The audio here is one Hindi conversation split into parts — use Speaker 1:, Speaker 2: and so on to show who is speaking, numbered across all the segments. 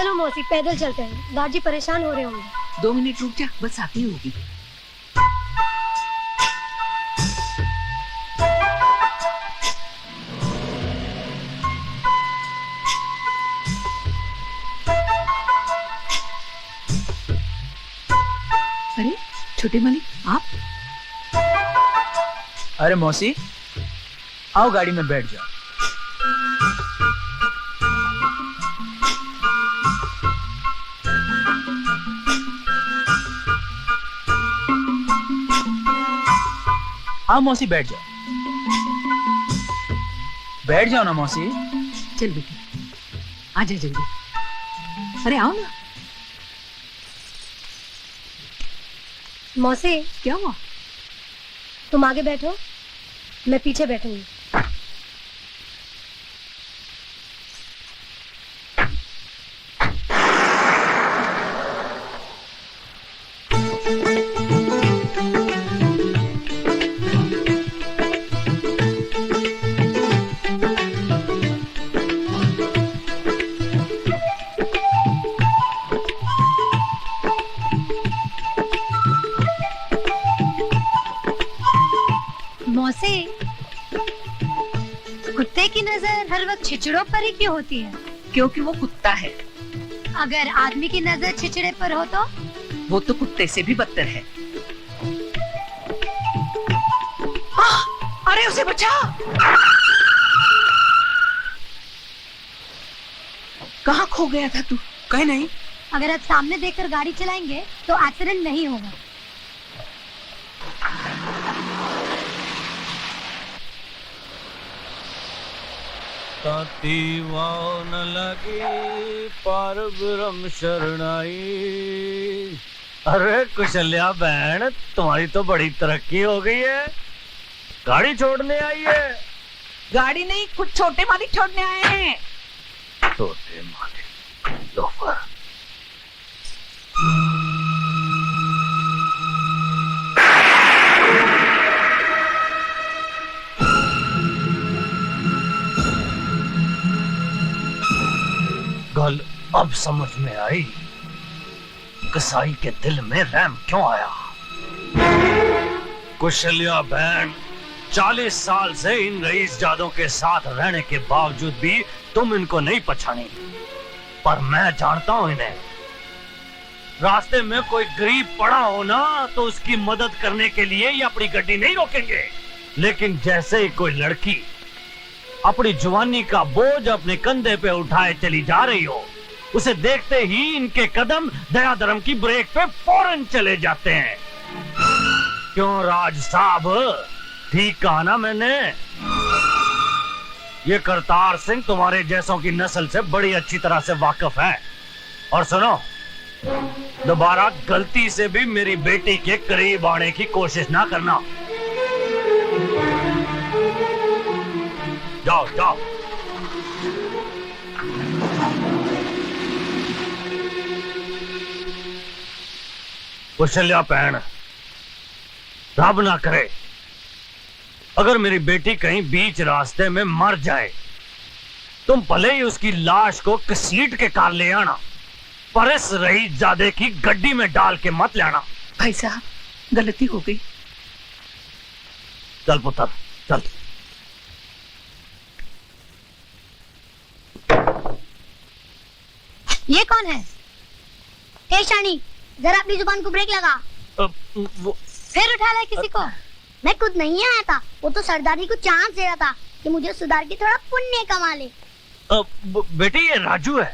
Speaker 1: चलो मौसी पैदल चलते हैं, दादी परेशान हो रहे होंगे।
Speaker 2: 2 मिनट रुक जा, बस आती होगी। अरे छोटे मालिक आप?
Speaker 3: अरे मौसी आओ गाड़ी में बैठ जाओ। आओ मौसी बैठ जाओ, बैठ जाओ ना मौसी।
Speaker 2: चल बेटी आजा जल्दी। अरे आओ ना।
Speaker 1: मौसी
Speaker 2: क्या हुआ?
Speaker 1: तुम आगे बैठो, मैं पीछे बैठूंगी। मौसी कुत्ते की नजर हर वक्त छिचड़ों पर ही क्यों होती है?
Speaker 2: क्योंकि वो कुत्ता है।
Speaker 1: अगर आदमी की नजर छिचड़े पर हो तो?
Speaker 2: वो तो कुत्ते से भी बदतर है। अरे उसे बचा। कहाँ खो गया था तू?
Speaker 3: कहीं नहीं।
Speaker 1: अगर आप सामने देखकर गाड़ी चलाएंगे तो एक्सीडेंट नहीं होगा।
Speaker 4: ताती वाव न लगी पार ब्रह्म शरणाई। अरे कुशल्या बहन, तुम्हारी तो बड़ी तरक्की हो गई है, गाड़ी छोड़ने आई है।
Speaker 2: गाड़ी नहीं, कुछ छोटे मालिक छोड़ने आए हैं।
Speaker 4: छोटे मालिक लोफर। गल अब समझ में आई, कसाई के दिल में रहम क्यों आया। कुशल्या बहन, 40 साल से इन रईस जादों के साथ रहने के बावजूद भी तुम इनको नहीं पहचानी, पर मैं जानता हूं इन्हें। रास्ते में कोई गरीब पड़ा हो ना तो उसकी मदद करने के लिए ये अपनी गड्डी नहीं रोकेंगे, लेकिन जैसे ही कोई लड़की अपनी जवानी का बोझ अपने कंधे पे उठाए चली जा रही हो, उसे देखते ही इनके कदम दया धर्म की ब्रेक पे फौरन चले जाते हैं। क्यों राज साहब, ठीक कहा ना मैंने? ये करतार सिंह तुम्हारे जैसों की नस्ल से बड़ी अच्छी तरह से वाकिफ है। और सुनो, दोबारा गलती से भी मेरी बेटी के करीब आने की कोशिश ना करना। जाओ जाओ। कुशल्या बहन, रब ना करे अगर मेरी बेटी कहीं बीच रास्ते में मर जाए, तुम भले ही उसकी लाश को घसीट के कार ले आना, पर इस रईसजादे की गड्डी में डाल के मत ले आना।
Speaker 2: भाई साहब, गलती हो गई।
Speaker 4: चल पुत्र चल।
Speaker 1: ये कौन है? ए शानी, जरा अपनी जुबान को ब्रेक लगा। फिर उठा लाए किसी को? मैं खुद नहीं आया था, वो तो सरदारी को चांस दे रहा था कि मुझे सुधार के थोड़ा पुण्य कमा ले।
Speaker 4: बेटी ये राजू है,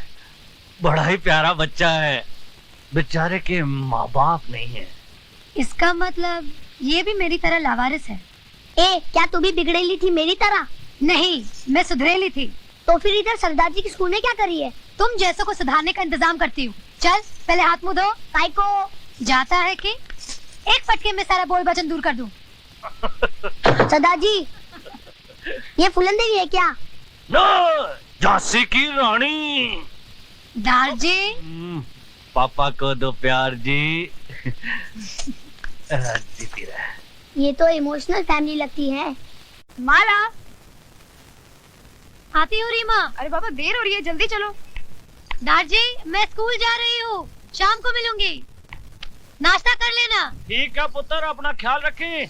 Speaker 4: बड़ा ही प्यारा बच्चा है, बेचारे के माँ बाप नहीं है।
Speaker 1: इसका मतलब ये भी मेरी तरह लावारिस है। ए, क्या तू भी बिगड़ेली थी मेरी तरह? नहीं, मैं सुधरेली थी। तो फिर इधर सरदार जी के स्कूल में क्या करी है? तुम जैसों को सुधारने का इंतजाम करती हूँ। चल पहले हाथ मुंह धो। काय को जाता है कि एक फटके में सारा बोल वचन दूर कर दूं। सरदार जी, ये फूलन देवी है क्या?
Speaker 4: नो, झांसी की रानी।
Speaker 1: दार जी,
Speaker 4: पापा को दो प्यार जी। जीती रहे।
Speaker 1: ये तो इमोशनल फैमिली लगती है।
Speaker 5: माला,
Speaker 1: आती हूँ रीमा।
Speaker 5: अरे बाबा देर हो रही है, जल्दी चलो।
Speaker 1: दादी मैं स्कूल जा रही हूँ, शाम को मिलूंगी, नाश्ता कर लेना।
Speaker 4: ठीक है पुत्र, अपना ख्याल रखें।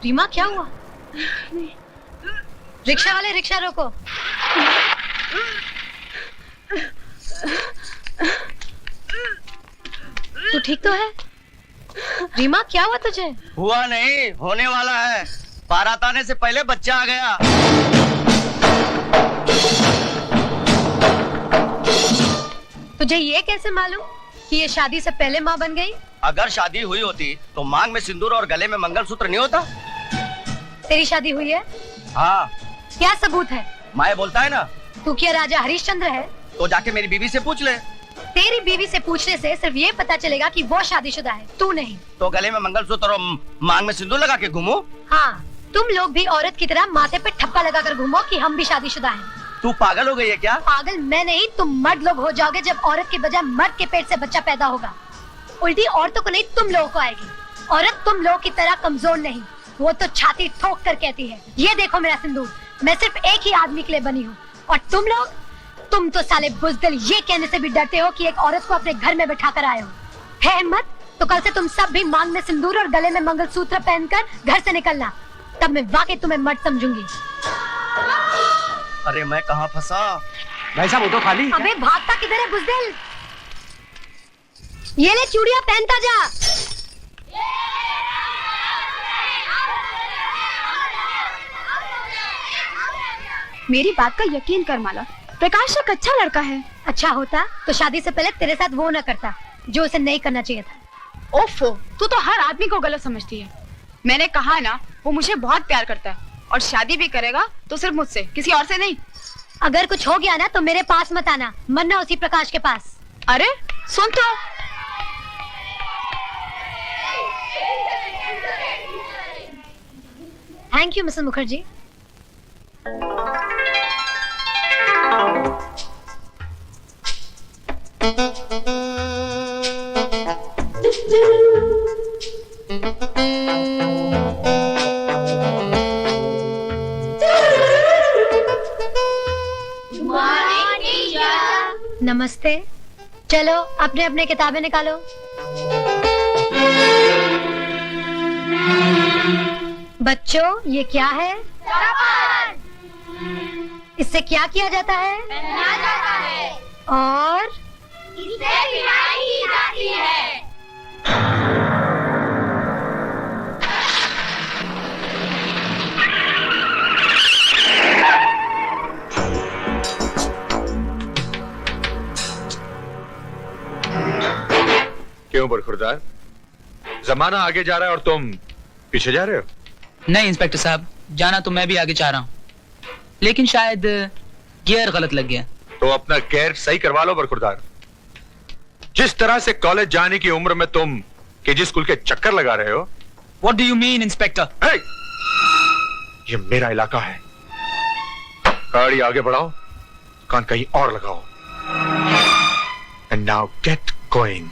Speaker 1: रीमा क्या हुआ? रिक्शा वाले रिक्शा रोको। तू ठीक तो है? रीमा क्या हुआ तुझे?
Speaker 5: हुआ नहीं, होने वाला है। बारात आने से पहले बच्चा आ गया।
Speaker 1: तुझे ये कैसे मालूम कि ये शादी से पहले माँ बन गई?
Speaker 5: अगर शादी हुई होती तो मांग में सिंदूर और गले में मंगलसूत्र नहीं होता।
Speaker 1: तेरी शादी हुई है?
Speaker 5: हाँ।
Speaker 1: क्या सबूत है?
Speaker 5: माए बोलता है ना।
Speaker 1: तू क्या राजा हरिश्चंद्र है?
Speaker 5: तो जाके मेरी बीवी से पूछ ले।
Speaker 1: तेरी बीवी से पूछने से सिर्फ ये पता चलेगा कि वो शादीशुदा है, तू नहीं।
Speaker 5: तो गले में मंगलसूत्र और मांग में सिंदूर लगा के घूमो।
Speaker 1: हाँ, तुम लोग भी औरत की तरह माथे पे ठप्पा लगा कर घूमो कि हम भी शादीशुदा हैं।
Speaker 5: तू पागल हो गई है क्या?
Speaker 1: पागल मैं नहीं, तुम मर्द लोग हो जाओगे जब औरत के बजाय मर्द के पेट से बच्चा पैदा होगा। उल्टी औरतों को नहीं, तुम लोगों को आएगी। औरत तुम लोगों की तरह कमजोर नहीं, वो तो छाती ठोक कर कहती है, ये देखो मेरा सिंदूर, मैं सिर्फ एक ही आदमी के लिए बनी हूँ। और तुम तो साले बुज़दिल ये कहने से भी डरते हो कि एक औरत को अपने घर में बिठा कर आए हो। है हिम्मत तो कल से तुम सब भी मांग में सिंदूर और गले में मंगलसूत्र पहनकर घर से निकलना, तब मैं वाकई तुम्हें मर्द समझूंगी।
Speaker 5: अरे मैं कहाँ फंसा?
Speaker 3: भाई साहब वो तो खाली।
Speaker 1: अबे भागता किधर है बुज़दिल? ये ले चूड़ियां पहनता जा।
Speaker 6: मेरी बात का यकीन कर माला, प्रकाश एक अच्छा लड़का है।
Speaker 1: अच्छा होता तो शादी से पहले तेरे साथ वो न करता जो उसे नहीं करना चाहिए था।
Speaker 6: ओफो, तू तो हर आदमी को गलत समझती है। मैंने कहा ना, वो मुझे बहुत प्यार करता है और शादी भी करेगा तो सिर्फ मुझसे, किसी और से नहीं।
Speaker 1: अगर कुछ हो गया ना तो मेरे पास मत आना, मरना उसी प्रकाश के पास।
Speaker 6: अरे सुन तो।
Speaker 1: Thank you mister Mukherjee. नमस्ते। चलो अपने अपने किताबें निकालो। बच्चों ये क्या है? इससे क्या किया जाता है? पहना जाता है। और इससे बिनाई की जाती है।
Speaker 7: क्यों बरखुरदार, जमाना आगे जा रहा है और तुम पीछे जा रहे हो?
Speaker 8: नहीं इंस्पेक्टर साहब, जाना तो मैं भी आगे चाह रहा हूँ, लेकिन शायद गियर गलत लग गया।
Speaker 7: तो अपना गियर सही करवा लो बरखुरदार। जिस तरह से कॉलेज जाने की उम्र में तुम केजी स्कूल के चक्कर लगा रहे हो।
Speaker 8: What do you mean, inspector?
Speaker 7: hey! ये मेरा इलाका है। गाड़ी आगे बढ़ाओ, कान कहीं और लगाओ। And now get going.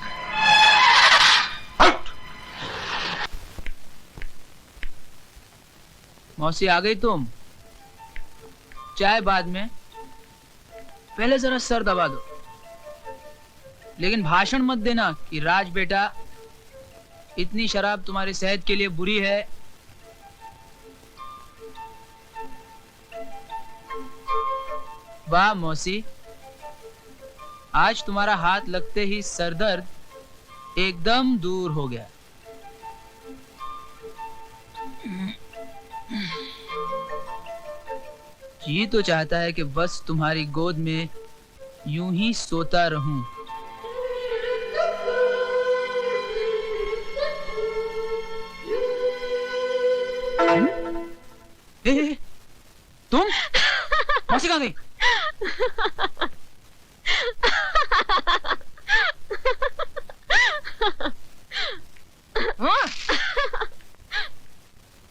Speaker 8: मौसी आ गई तुम? चाय बाद में, पहले जरा सर दबा दो। लेकिन भाषण मत देना कि राज बेटा इतनी शराब तुम्हारी सेहत के लिए बुरी है। वाह मौसी, आज तुम्हारा हाथ लगते ही सरदर्द एकदम दूर हो गया। जी तो चाहता है कि बस तुम्हारी गोद में यूं ही सोता रहूं। ए, तुम मौसी कहाँ गई?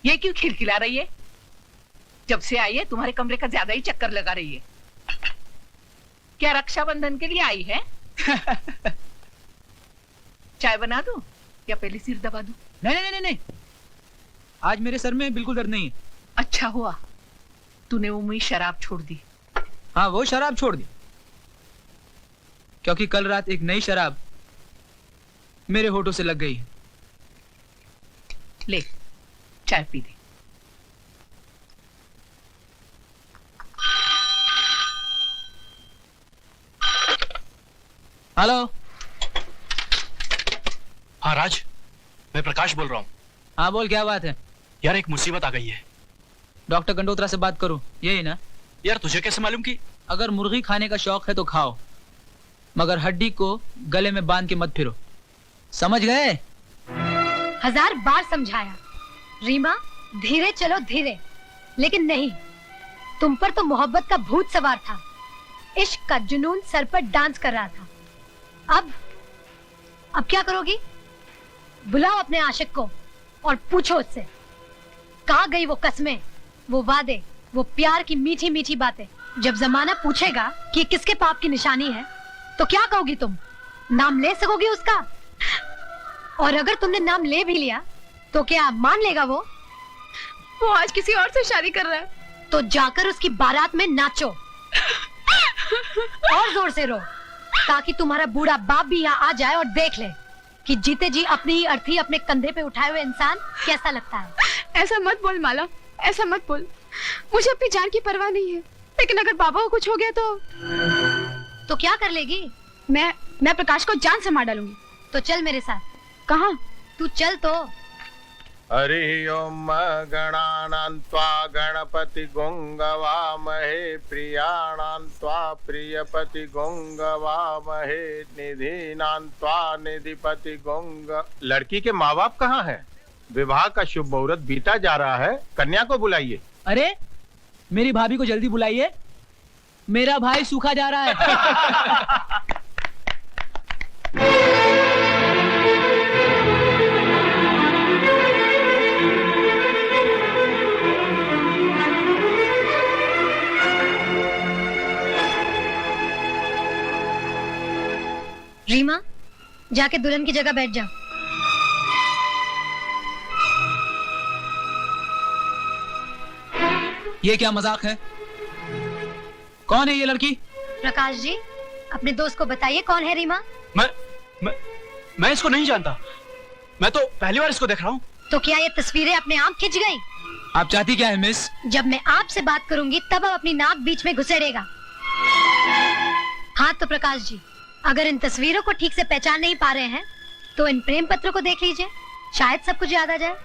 Speaker 2: ये क्यों खिलखिला रही है? जब से आई है तुम्हारे कमरे का ज्यादा ही चक्कर लगा रही है। क्या रक्षाबंधन के लिए आई है? चाय बना दूं या पहले सिर दबा दूं?
Speaker 8: नहीं, आज मेरे सर में बिल्कुल दर्द नहीं है।
Speaker 2: अच्छा हुआ तूने वो मुई शराब छोड़ दी।
Speaker 8: हाँ, वो शराब छोड़ दी, क्योंकि कल रात एक नई शराब मेरे होठों से लग गई।
Speaker 2: ले चाय पी दे।
Speaker 8: हेलो।
Speaker 4: हाँ राज, मैं प्रकाश बोल रहा हूँ।
Speaker 8: हाँ बोल, क्या बात है?
Speaker 4: यार एक मुसीबत आ गई है।
Speaker 8: डॉक्टर कंडोत्रा से बात करूं, यही ना?
Speaker 4: यार तुझे कैसे मालूम कि?
Speaker 8: अगर मुर्गी खाने का शौक है तो खाओ, मगर हड्डी को गले में बांध के मत फिरो, समझ गए?
Speaker 1: 1000 बार समझाया रीमा, धीरे चलो धीरे, लेकिन नहीं, तुम पर तो मोहब्बत का भूत सवार था, इश्क का जुनून सर पर डांस कर रहा था। अब क्या करोगी? बुलाओ अपने आशिक को और पूछो उससे, कहाँ गई वो कस्में, वो वादे, वो प्यार की मीठी मीठी बातें। जब जमाना पूछेगा कि किसके पाप की निशानी है, तो क्या कहोगी तुम? नाम ले सकोगी उसका? और अगर तुमने नाम ले भी लिया तो क्या मान लेगा वो?
Speaker 6: वो आज किसी और से शादी कर रहा है।
Speaker 1: तो जाकर उसकी बारात में नाचो और जोर से रो, ताकि तुम्हारा बूढ़ा बाप भी यहाँ आ जाए और देख ले कि जीते जी अपनी ही अर्थी अपने कंधे पे उठाए हुए इंसान कैसा लगता है।
Speaker 6: ऐसा मत बोल माला, ऐसा मत बोल। मुझे अपनी जान की परवाह नहीं है, लेकिन अगर बाबा को कुछ हो गया
Speaker 1: तो क्या कर लेगी?
Speaker 6: मैं प्रकाश को जान से मार डालूंगी।
Speaker 1: तो चल मेरे साथ।
Speaker 6: कहाँ?
Speaker 1: तू चल तो।
Speaker 9: हरि ओम गणानान्त्वा गणपति गोंगवामहे प्रियाणान्त्वा प्रियपति गोंगवामहे निधीनान्त्वा निधिपति गोंग।
Speaker 10: लड़की के माँ बाप कहाँ हैं? विवाह का शुभ मुहूर्त बीता जा रहा है, कन्या को बुलाइए।
Speaker 8: अरे मेरी भाभी को जल्दी बुलाइए, मेरा भाई सूखा जा रहा है।
Speaker 1: रीमा, जाके दुल्हन की जगह बैठ जाओ।
Speaker 8: ये क्या मजाक है? कौन है ये लड़की?
Speaker 1: प्रकाश जी, अपने दोस्त को बताइए कौन है रीमा।
Speaker 4: मैं इसको नहीं जानता, मैं तो पहली बार इसको देख रहा हूँ।
Speaker 1: तो क्या ये तस्वीरें अपने आप खिंच गई?
Speaker 8: आप चाहती क्या है मिस?
Speaker 1: जब मैं आपसे बात करूंगी तब आप अपनी नाक बीच में घुसेड़ेगा। हाँ तो प्रकाश जी, अगर इन तस्वीरों को ठीक से पहचान नहीं पा रहे हैं तो इन प्रेम पत्रों को देख लीजिए, शायद सब कुछ याद आ जाए।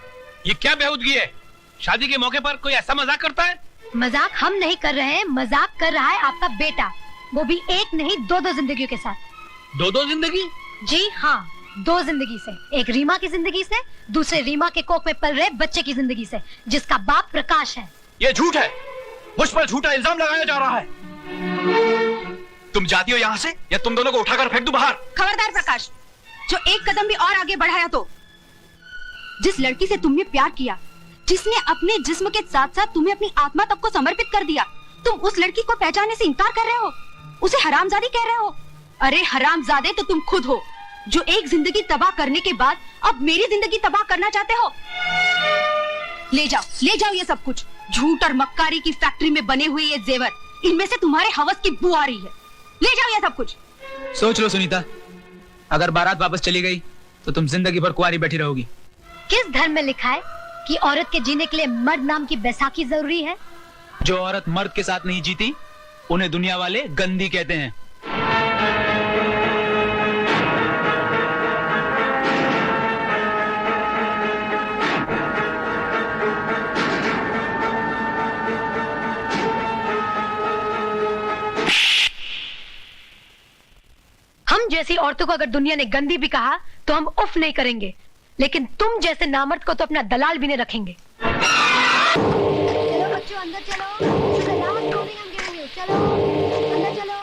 Speaker 10: ये क्या बेहूदगी है? शादी के मौके पर कोई ऐसा मजाक करता है?
Speaker 1: मजाक हम नहीं कर रहे हैं, मजाक कर रहा है आपका बेटा, वो भी एक नहीं 2-2 जिंदगियों के साथ।
Speaker 10: 2-2 जिंदगी?
Speaker 1: जी हाँ, 2 जिंदगी से, एक रीमा की जिंदगी से, दूसरे रीमा के कोख में पल रहे बच्चे की जिंदगी से, जिसका बाप प्रकाश है।
Speaker 4: ये झूठ है, मुझ पर झूठा इल्जाम लगाया जा रहा है। तुम जाती हो यहाँ से या तुम दोनों को उठाकर फेंक दूं बाहर।
Speaker 6: खबरदार प्रकाश, जो एक कदम भी और आगे बढ़ाया तो। जिस लड़की से तुमने प्यार किया, जिसने अपने जिस्म के साथ साथ तुम्हें अपनी आत्मा तक को समर्पित कर दिया, तुम उस लड़की को पहचानने से इनकार कर रहे हो, उसे हरामजादी कह रहे हो। अरे हरामजादे तो तुम खुद हो, जो एक जिंदगी तबाह करने के बाद अब मेरी जिंदगी तबाह करना चाहते हो। ले जाओ ये सब कुछ। झूठ और मक्कारी की फैक्ट्री में बने हुए ये जेवर, इनमें से तुम्हारे हवस की बू आ रही है। ले जाओ ये सब कुछ।
Speaker 8: सोच लो सुनीता, अगर बारात वापस चली गई तो तुम जिंदगी भर कुंवारी बैठी रहोगी।
Speaker 1: किस धर्म में लिखा है कि औरत के जीने के लिए मर्द नाम की बैसाखी जरूरी है?
Speaker 8: जो औरत मर्द के साथ नहीं जीती उन्हें दुनिया वाले गंदी कहते हैं।
Speaker 1: हम जैसी औरतों को अगर दुनिया ने गंदी भी कहा तो हम उफ नहीं करेंगे, लेकिन तुम जैसे नामर्द को तो अपना दलाल भी नहीं रखेंगे। चलो बच्चों अंदर चलो, चलो अंदर चलो,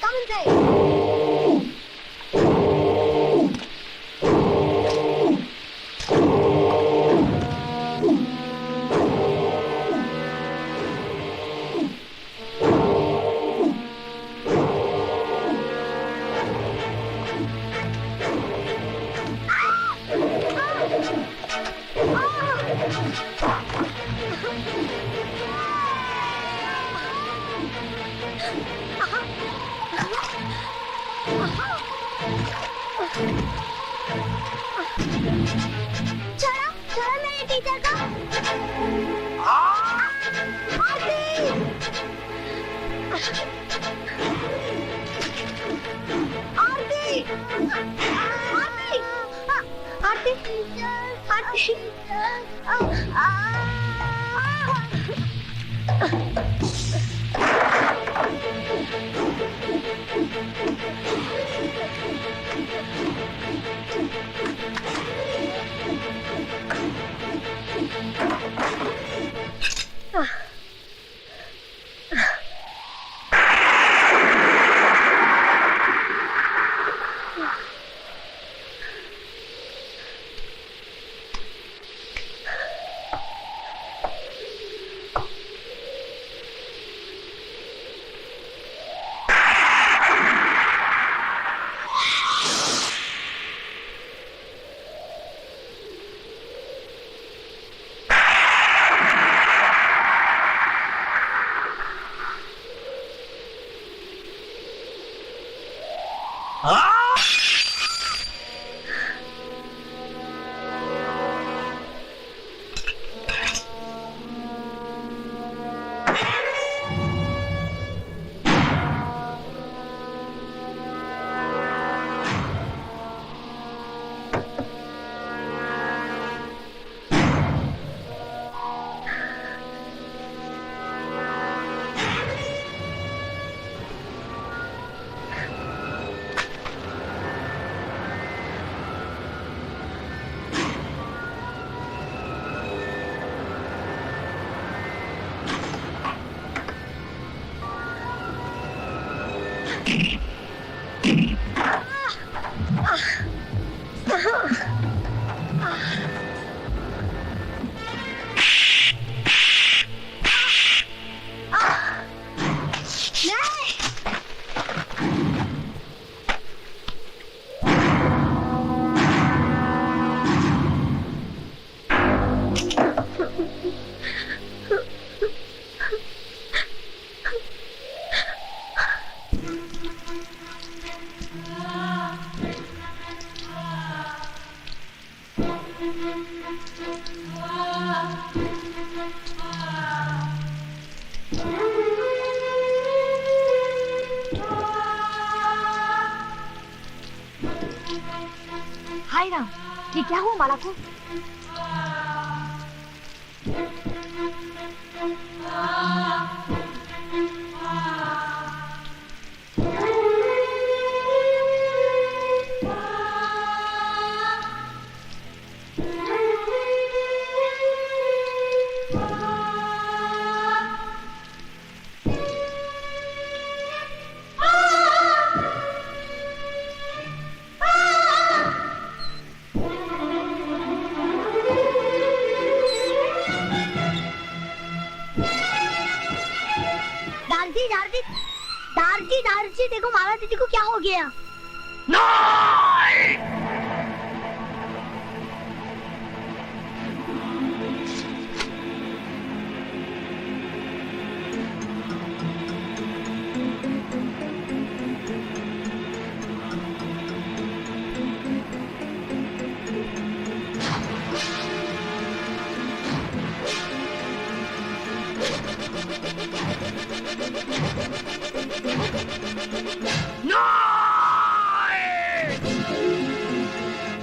Speaker 1: कम इधर का। आरती, आरती, आरती, हाय राम, ये क्या हुआ माला को? दारजी देखो माला दीदी को क्या हो गया?
Speaker 4: No!